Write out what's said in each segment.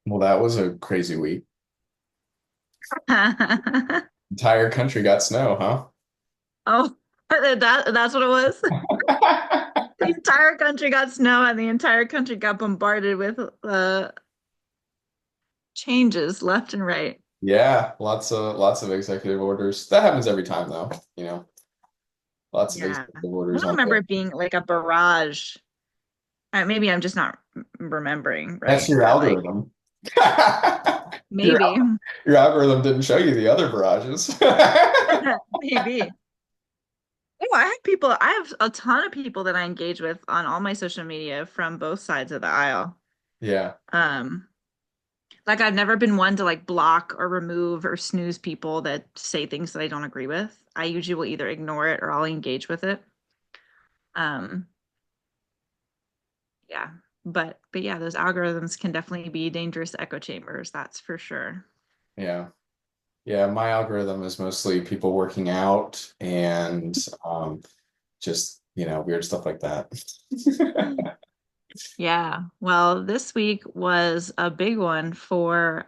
Well, that was a crazy week. Entire country got snow, Oh, that's what it was. huh? The entire country got snow and the entire country got bombarded with changes left and right. Yeah, lots of executive orders. That happens every time though, you know. Lots of Yeah. executive I orders don't on remember there. it being like a barrage. Maybe I'm just not remembering, That's right? your But like algorithm. Your maybe, your algorithm didn't show you the other barrages. maybe. Oh, I have a ton of people that I engage with on all my social media from both sides of the aisle. Yeah. Um, like I've never been one to like block or remove or snooze people that say things that I don't agree with. I usually will either ignore it or I'll engage with it. Um, yeah. But yeah, those algorithms can definitely be dangerous echo chambers, that's for sure. Yeah. Yeah, my algorithm is mostly people working out and just, weird stuff like that. Yeah. Well, this week was a big one for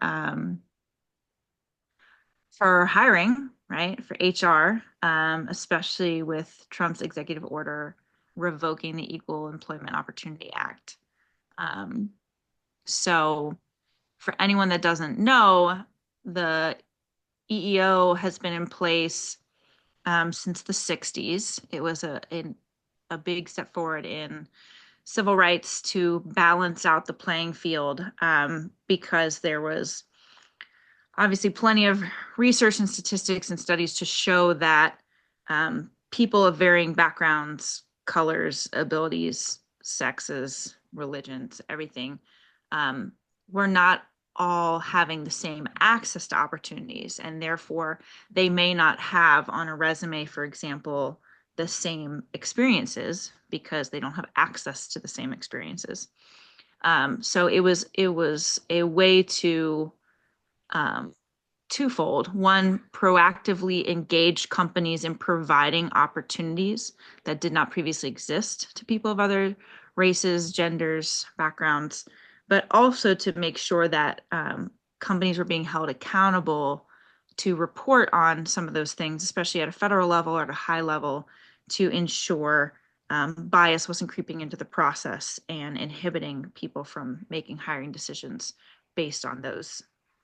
hiring, right? For HR, especially with Trump's executive order revoking the Equal Employment Opportunity Act. Um, so, for anyone that doesn't know, the EEO has been in place since the 60s. It was a big step forward in civil rights to balance out the playing field because there was obviously plenty of research and statistics and studies to show that people of varying backgrounds, colors, abilities, sexes, religions, everything, um, were not all having the same access to opportunities. And therefore, they may not have on a resume, for example, the same experiences because they don't have access to the same experiences. So it was a way to um, twofold. One, proactively engage companies in providing opportunities that did not previously exist to people of other races, genders, backgrounds, but also to make sure that companies were being held accountable to report on some of those things, especially at a federal level or at a high level, to ensure bias wasn't creeping into the process and inhibiting people from making hiring decisions based on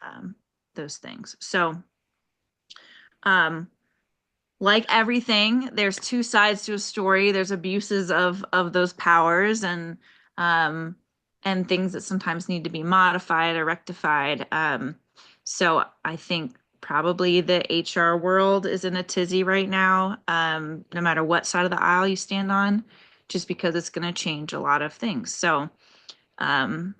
um, those things. So, um, like everything, there's two sides to a story. There's abuses of those powers um, and things that sometimes need to be modified or rectified. So I think probably the HR world is in a tizzy right now, no matter what side of the aisle you stand on, just because it's going to change a lot of things. So um,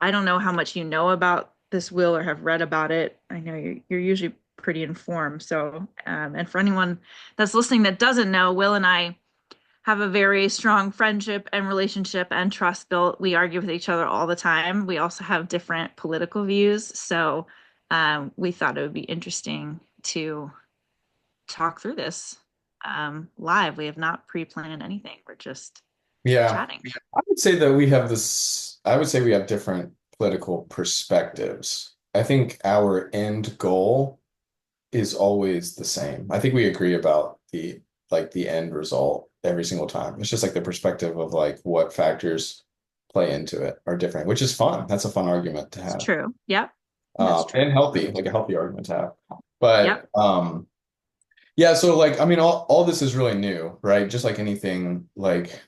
I don't know how much you know about this will or have read about it. I know you're usually pretty informed. So, and for anyone that's listening that doesn't know, Will and I have a very strong friendship and relationship and trust built. We argue with each other all the time. We also have different political views. So, we thought it would be interesting to talk through this live. We have not pre-planned anything. We're just Yeah. chatting. I would say that I would say we have different political perspectives. I think our end goal is always the same. I think we agree about the end result every single time. It's just like the perspective of like what factors play into it are different, which is fun. That's a fun argument to It's have. true. Yep. That's And true. healthy, like a healthy argument to have. Yep. But yeah, so like I mean all this is really new, right? Just like anything, like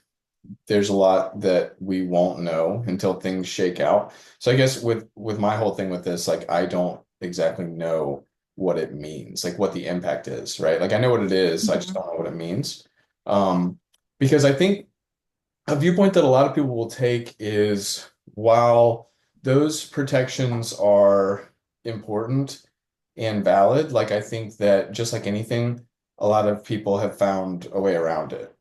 there's a lot that we won't know until things shake out. So I guess with my whole thing with this, like I don't exactly know what it means, like what the impact is, right? Like I know what it is, I just Mhm. don't know what it means. Um, because I think a viewpoint that a lot of people will take is while those protections are important and valid, like I think that just like anything, a lot of people have found a way around it.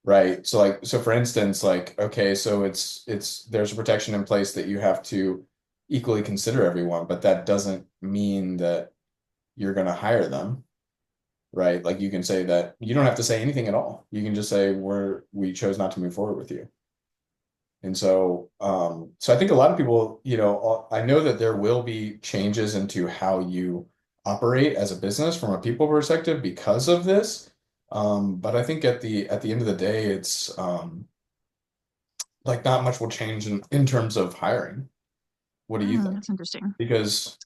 Right. So for instance, like, okay, so there's a protection in place that you have to equally consider everyone, but that doesn't mean that you're going to hire them, right? Like you can say that you don't have to say anything at all. You can just say we chose not to move forward with you. And so I think a lot of people, I know that there will be changes into how you operate as a business from a people perspective because of this. But I think at the end of the day, it's like not much will change in terms of hiring. What do you think? That's interesting. Because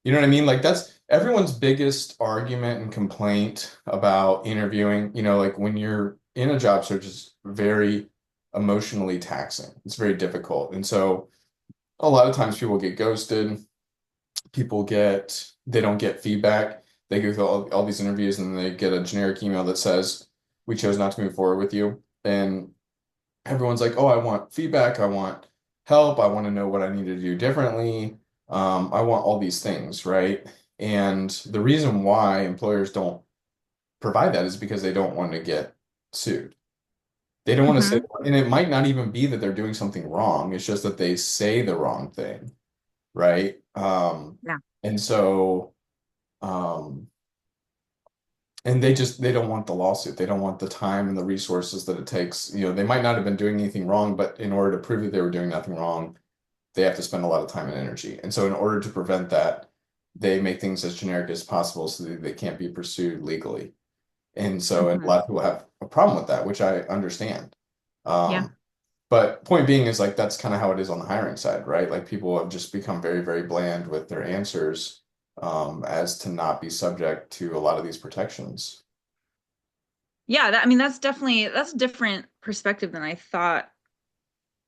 you know what I mean? Like that's everyone's biggest argument and complaint about interviewing, like when you're in a job search is very emotionally taxing. It's very difficult. And so a lot of times people get ghosted, they don't get feedback. They go through all these interviews and they get a generic email that says, we chose not to move forward with you. And everyone's like, oh, I want feedback, I want help, I want to know what I need to do differently. I want all these things, right? And the reason why employers don't provide that is because they don't want to get sued. They don't want to say, Hmm. and it might not even be that they're doing something wrong. It's just that they say the wrong thing, right? Yeah. And so, um, and they don't want the lawsuit. They don't want the time and the resources that it takes. They might not have been doing anything wrong, but in order to prove that they were doing nothing wrong, they have to spend a lot of time and energy. And so in order to prevent that, they make things as generic as possible so that they can't be pursued legally. And a Hmm. lot of people have a problem with that, which I understand. Yeah. Um, but point being is like that's kind of how it is on the hiring side, right? Like people have just become very, very bland with their answers, as to not be subject to a lot of these protections. Yeah, I mean that's a different perspective than I thought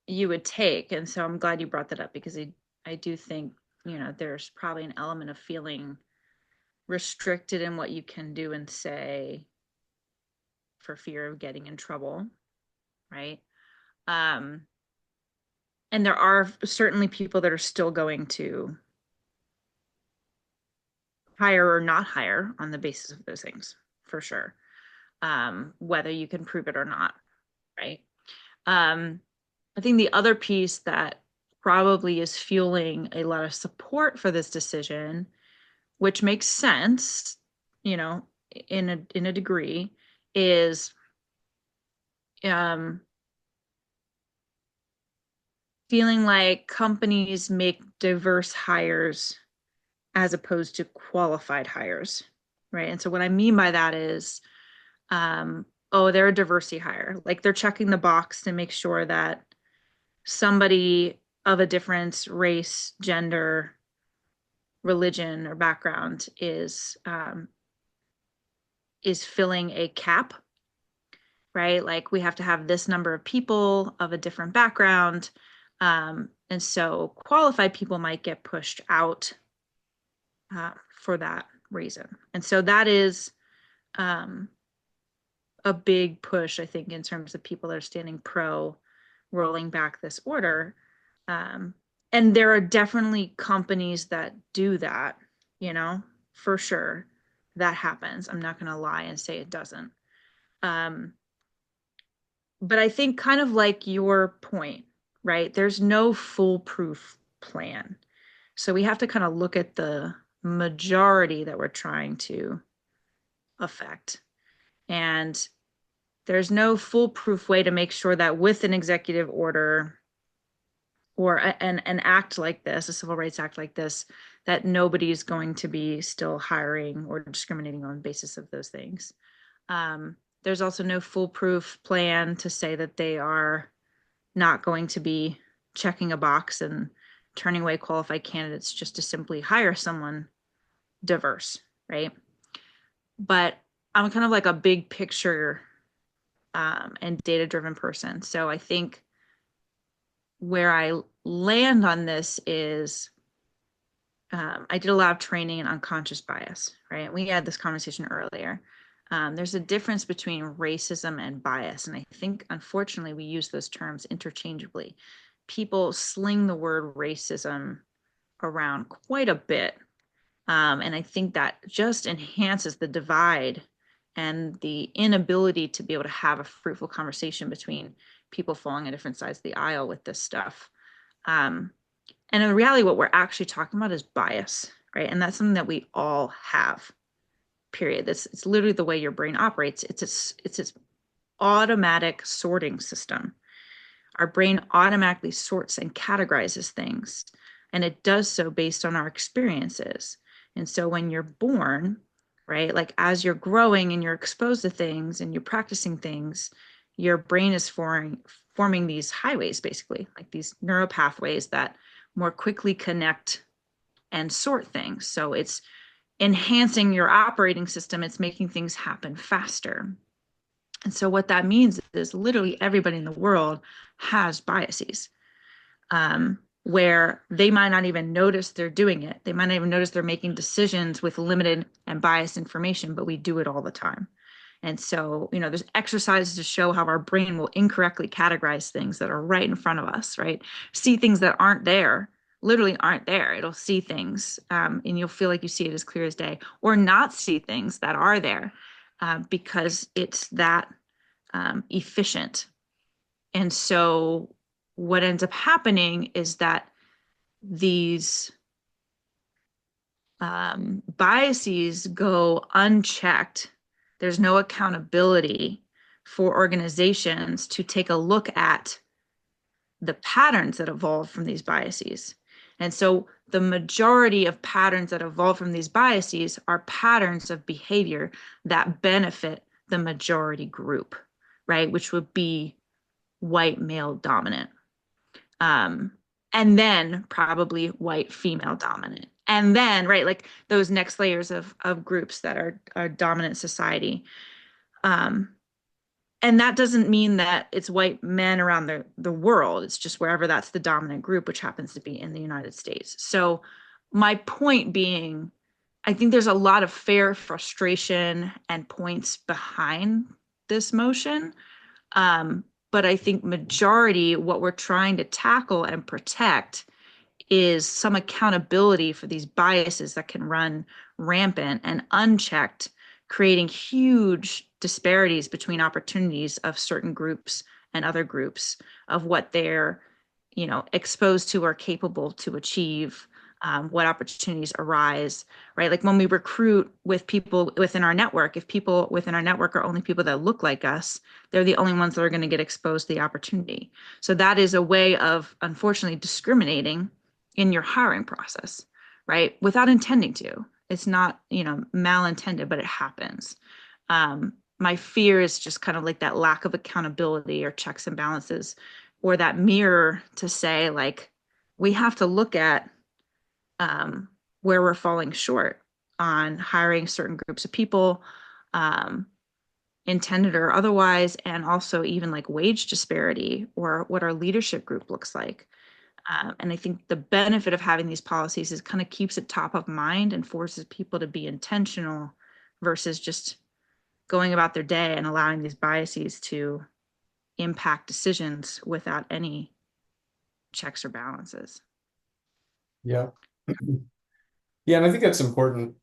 you would take. And so I'm glad you brought that up because I do think, there's probably an element of feeling restricted in what you can do and say for fear of getting in trouble, right? Um, and there are certainly people that are still going to hire or not hire on the basis of those things, for sure. Whether you can prove it or not, right? Um, I think the other piece that probably is fueling a lot of support for this decision, which makes sense, you know, in a degree, is um, feeling like companies make diverse hires as opposed to qualified hires, right? And so what I mean by that is, oh, they're a diversity hire. Like they're checking the box to make sure that somebody of a different race, gender, religion, or background is filling a cap, right? Like we have to have this number of people of a different background. And so qualified people might get pushed out for that reason. And so that is um, a big push, I think, in terms of people that are standing pro rolling back this order. Um, and there are definitely companies that do that, you know, for sure. That happens. I'm not going to lie and say it doesn't. Um, but I think, kind of like your point, right? There's no foolproof plan. So we have to kind of look at the majority that we're trying to affect. And there's no foolproof way to make sure that with an executive order or an act like this, a civil rights act like this, that nobody's going to be still hiring or discriminating on the basis of those things. There's also no foolproof plan to say that they are not going to be checking a box and turning away qualified candidates just to simply hire someone diverse, right? But I'm kind of like a big picture and data driven person. So I think where I land on this is I did a lot of training in unconscious bias, right? We had this conversation earlier. There's a difference between racism and bias. And I think, unfortunately, we use those terms interchangeably. People sling the word racism around quite a bit. And I think that just enhances the divide and the inability to be able to have a fruitful conversation between people falling on different sides of the aisle with this stuff. Um, and in reality, what we're actually talking about is bias, right? And that's something that we all have, period. It's literally the way your brain operates. It's its automatic sorting system. our brain automatically sorts and categorizes things. And it does so based on our experiences. And so when you're born, right, like as you're growing and you're exposed to things and you're practicing things, your brain is forming these highways, basically, like these neural pathways that more quickly connect and sort things. So it's enhancing your operating system, it's making things happen faster. And so what that means is literally everybody in the world has biases, where they might not even notice they're doing it. They might not even notice they're making decisions with limited and biased information, but we do it all the time. And so, there's exercises to show how our brain will incorrectly categorize things that are right in front of us, right? See things that aren't there, literally aren't there. It'll see things, and you'll feel like you see it as clear as day, or not see things that are there, because it's that efficient. And so, what ends up happening is that these biases go unchecked. There's no accountability for organizations to take a look at the patterns that evolve from these biases. And so the majority of patterns that evolve from these biases are patterns of behavior that benefit the majority group, right? Which would be white male dominant. Um, and then probably white female dominant. And then, right, like those next layers of groups that are dominant society. Um, and that doesn't mean that it's white men around the world. It's just wherever that's the dominant group, which happens to be in the United States. So my point being, I think there's a lot of fair frustration and points behind this motion. But I think majority, what we're trying to tackle and protect is some accountability for these biases that can run rampant and unchecked, creating huge disparities between opportunities of certain groups and other groups of what they're, exposed to or capable to achieve, what opportunities arise, right? Like when we recruit with people within our network, if people within our network are only people that look like us, they're the only ones that are going to get exposed to the opportunity. So that is a way of, unfortunately, discriminating in your hiring process, right? Without intending to. It's not, malintended, but it happens. My fear is just kind of like that lack of accountability or checks and balances, or that mirror to say, like, we have to look at where we're falling short on hiring certain groups of people, um, intended or otherwise, and also even like wage disparity or what our leadership group looks like. And I think the benefit of having these policies is kind of keeps it top of mind and forces people to be intentional versus just going about their day and allowing these biases to impact decisions without any checks or balances. Yeah. Yeah, and I think that's important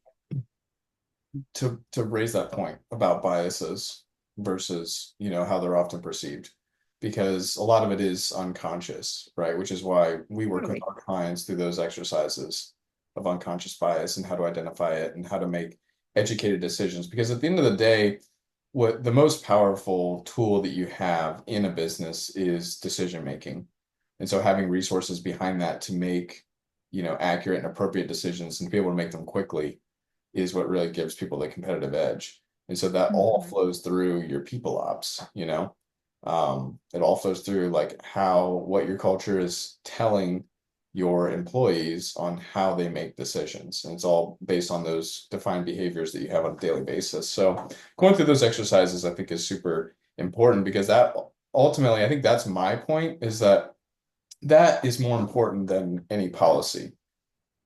to raise that point about biases versus, how they're often perceived. Because a lot of it is unconscious, right? Which is why we work with Totally. our clients through those exercises of unconscious bias and how to identify it and how to make educated decisions. Because at the end of the day, what the most powerful tool that you have in a business is decision making. And so having resources behind that to make, accurate and appropriate decisions and be able to make them quickly is what really gives people the competitive edge. And so that all Mm-hmm. flows through your people ops, it all flows through like what your culture is telling your employees on how they make decisions. And it's all based on those defined behaviors that you have on a daily basis. So going through those exercises, I think is super important because that ultimately, I think that's my point is that that is more important than any policy,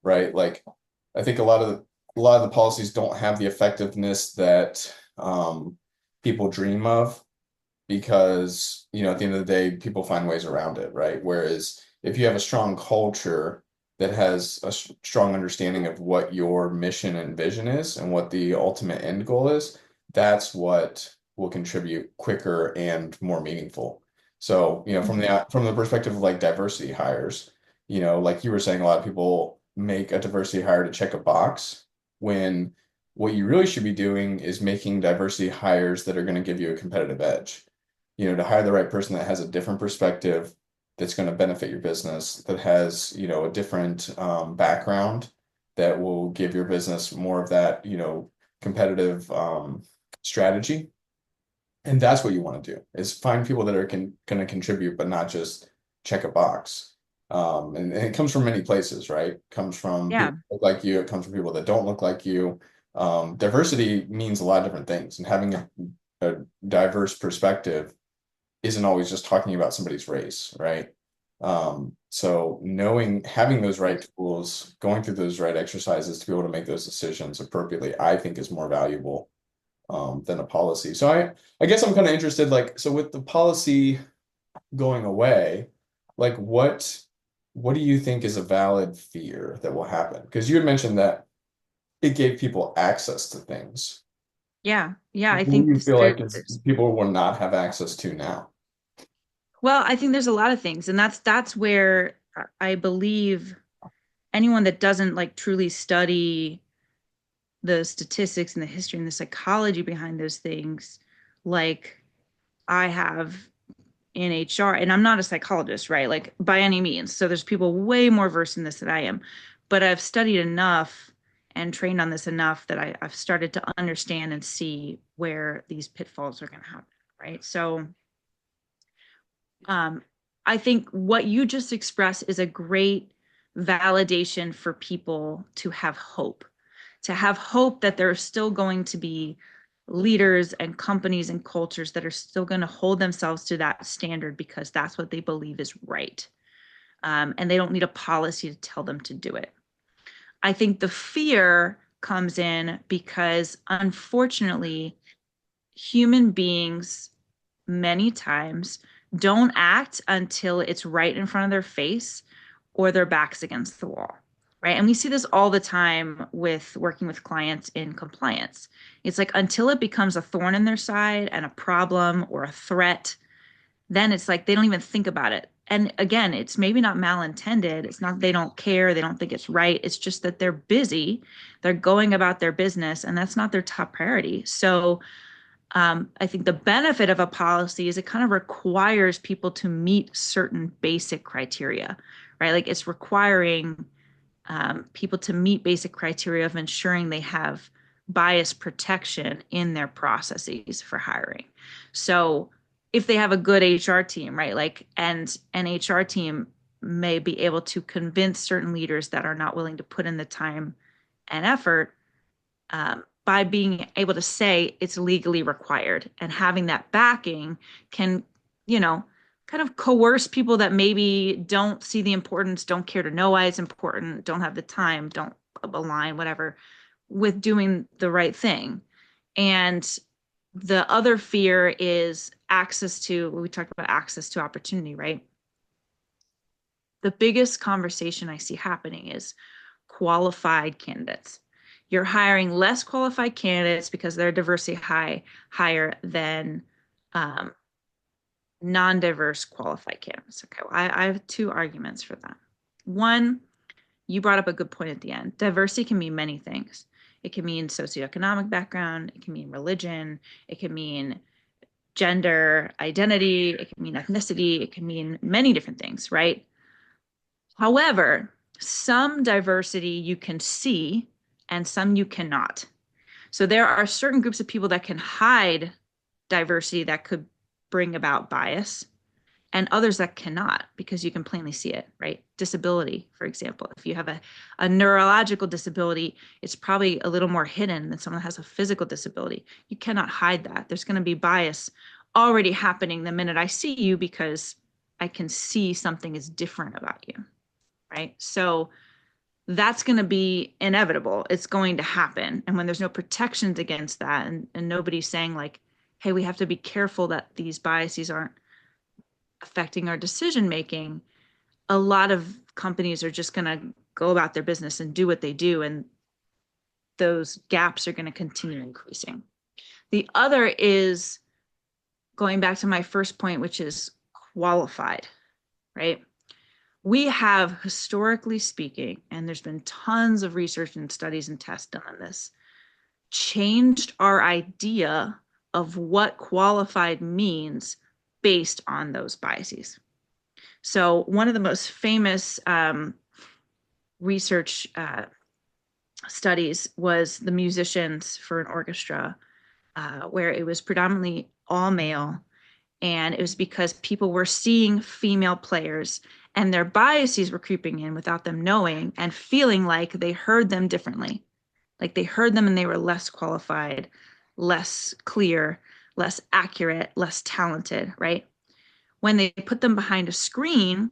right? Like I think a lot of the policies don't have the effectiveness that people dream of because, at the end of the day, people find ways around it, right? Whereas if you have a strong culture that has a strong understanding of what your mission and vision is and what the ultimate end goal is, that's what will contribute quicker and more meaningful. So, Mm-hmm. from the perspective of like diversity hires, like you were saying, a lot of people make a diversity hire to check a box when what you really should be doing is making diversity hires that are going to give you a competitive edge, to hire the right person that has a different perspective, that's going to benefit your business, that has, a different background that will give your business more of that, competitive strategy. And that's what you want to do is find people that are going to contribute, but not just check a box. And it comes from many places, right? It comes from Yeah. people that look like you. It comes from people that don't look like you. Diversity means a lot of different things, and having a diverse perspective isn't always just talking about somebody's race, right? So having those right tools, going through those right exercises to be able to make those decisions appropriately, I think is more valuable than a policy. So I guess I'm kind of interested, like, so with the policy going away, like what do you think is a valid fear that will happen? Because you had mentioned that it gave people access to things. Yeah. Yeah. I What do think you feel there, like is there's, people will not have access to now? well, I think there's a lot of things, and that's where I believe anyone that doesn't like truly study the statistics and the history and the psychology behind those things, like I have in HR, and I'm not a psychologist, right? Like by any means. So there's people way more versed in this than I am, but I've studied enough and trained on this enough that I've started to understand and see where these pitfalls are going to happen, right? So um, I think what you just expressed is a great validation for people to have hope that there are still going to be leaders and companies and cultures that are still going to hold themselves to that standard because that's what they believe is right. And they don't need a policy to tell them to do it. I think the fear comes in because unfortunately, human beings many times don't act until it's right in front of their face or their back's against the wall. Right. And we see this all the time with working with clients in compliance. It's like until it becomes a thorn in their side and a problem or a threat, then it's like they don't even think about it. And again, it's maybe not malintended. It's not they don't care, they don't think it's right. It's just that they're busy, they're going about their business, and that's not their top priority. So I think the benefit of a policy is it kind of requires people to meet certain basic criteria, right? Like it's requiring people to meet basic criteria of ensuring they have bias protection in their processes for hiring. So if they have a good HR team, right? Like, and an HR team may be able to convince certain leaders that are not willing to put in the time and effort by being able to say it's legally required and having that backing can, you know, kind of coerce people that maybe don't see the importance, don't care to know why it's important, don't have the time, don't align, whatever, with doing the right thing. And the other fear is access to, we talked about access to opportunity, right? The biggest conversation I see happening is qualified candidates. You're hiring less qualified candidates because they're diversity higher than um, non-diverse qualified candidates. Okay, well, I have two arguments for that. One, you brought up a good point at the end. Diversity can mean many things. It can mean socioeconomic background, it can mean religion, it can mean gender identity, it can mean ethnicity, it can mean many different things, right? However, some diversity you can see and some you cannot. So there are certain groups of people that can hide diversity that could bring about bias and others that cannot because you can plainly see it, right? Disability, for example. If you have a neurological disability, it's probably a little more hidden than someone that has a physical disability. You cannot hide that. There's going to be bias already happening the minute I see you because I can see something is different about you, right? So that's going to be inevitable. It's going to happen. And when there's no protections against that, and nobody's saying, like, hey, we have to be careful that these biases aren't affecting our decision making, a lot of companies are just going to go about their business and do what they do. And those gaps are going to continue increasing. The other is going back to my first point, which is qualified, right? We have, historically speaking, and there's been tons of research and studies and tests done on this, changed our idea of what qualified means based on those biases. So one of the most famous research studies was the musicians for an orchestra, where it was predominantly all male. And it was because people were seeing female players and their biases were creeping in without them knowing and feeling like they heard them differently. Like they heard them and they were less qualified, less clear, less accurate, less talented, right? When they put them behind a screen,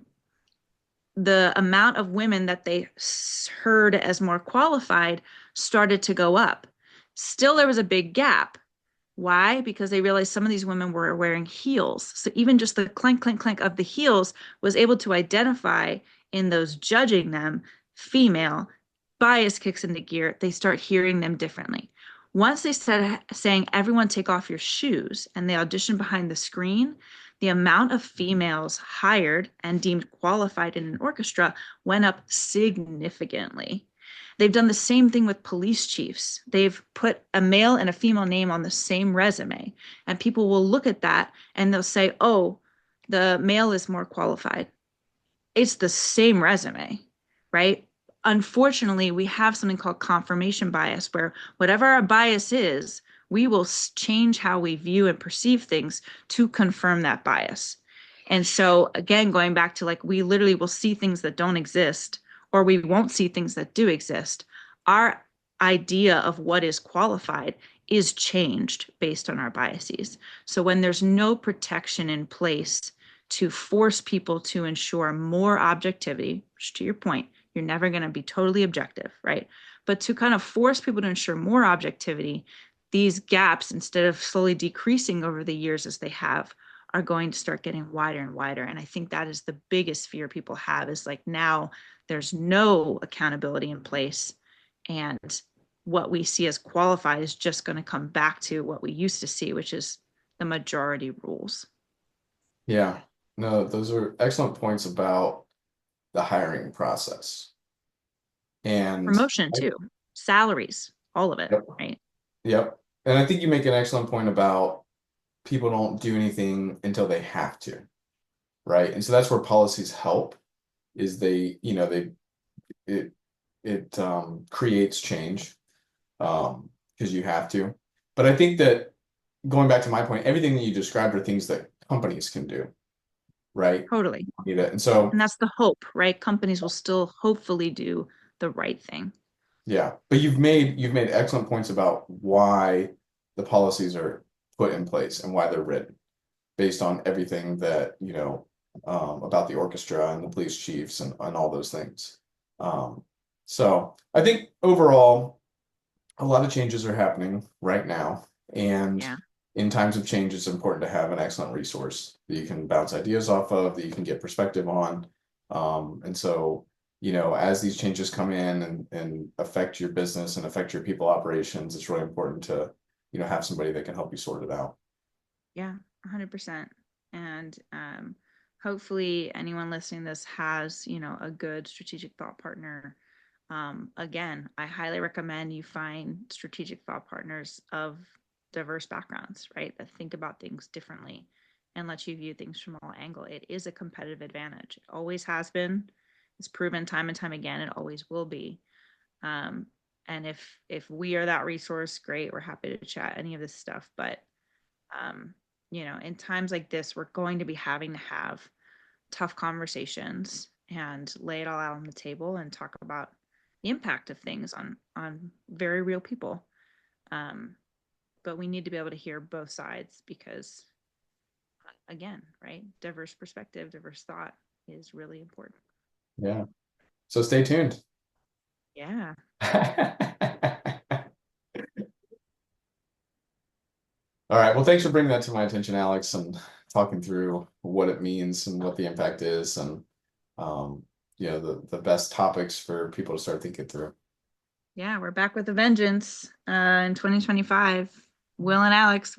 the amount of women that they heard as more qualified started to go up. Still, there was a big gap. Why? Because they realized some of these women were wearing heels. So even just the clank, clank, clank of the heels was able to identify in those judging them female. Bias kicks into gear. They start hearing them differently. Once they started saying, everyone take off your shoes, and they audition behind the screen, the amount of females hired and deemed qualified in an orchestra went up significantly. They've done the same thing with police chiefs. They've put a male and a female name on the same resume, and people will look at that and they'll say, oh, the male is more qualified. It's the same resume, right? Unfortunately, we have something called confirmation bias, where whatever our bias is, we will change how we view and perceive things to confirm that bias. And so, again, going back to like, we literally will see things that don't exist, or we won't see things that do exist. Our idea of what is qualified is changed based on our biases. So, when there's no protection in place to force people to ensure more objectivity, which to your point, you're never going to be totally objective, right? But to kind of force people to ensure more objectivity, these gaps, instead of slowly decreasing over the years as they have, are going to start getting wider and wider. And I think that is the biggest fear people have, is like, now there's no accountability in place. And what we see as qualified is just going to come back to what we used to see, which is the majority rules. Yeah. No, those are excellent points about the hiring process. And Promotion too, salaries, all of it, yep, right? yep. And I think you make an excellent point about people don't do anything until they have to, right? And so that's where policies help, is it creates change because you have to. But I think that, going back to my point, everything that you described are things that companies can do, right? Totally. And so, And that's the hope, right? Companies will still hopefully do the right thing. yeah, but you've made excellent points about why the policies are put in place and why they're written, based on everything that, about the orchestra and the police chiefs and all those things. Um, so I think overall, a lot of changes are happening right now. And Yeah. in times of change, it's important to have an excellent resource that you can bounce ideas off of, that you can get perspective on. And so, as these changes come in and affect your business and affect your people operations, it's really important to, have somebody that can help you sort it out. Yeah, 100%. And hopefully anyone listening to this has, a good strategic thought partner. Again, I highly recommend you find strategic thought partners of diverse backgrounds, right? That think about things differently and let you view things from all angles. It is a competitive advantage. It always has been. It's proven time and time again. It always will be. Um, and if we are that resource, great. We're happy to chat any of this stuff. But um, in times like this, we're going to be having to have tough conversations and lay it all out on the table and talk about the impact of things on very real people. Um, but we need to be able to hear both sides because, again, right, diverse perspective, diverse thought is really important. Yeah. So stay tuned. Yeah. All right. Well, thanks for bringing that to my attention, Alex, and talking through what it means and what the impact is, and um, the best topics for people to start thinking through. Yeah, we're back with a vengeance in 2025. Will and Alex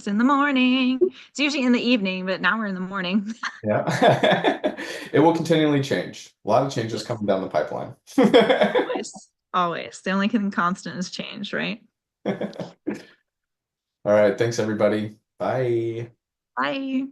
in the morning. It's usually in the evening, but now we're in the morning. Yeah. It will continually change. A lot of changes Yes, coming down the pipeline. always, always. The only thing constant is change, right? All right. Thanks, everybody. Bye. Bye.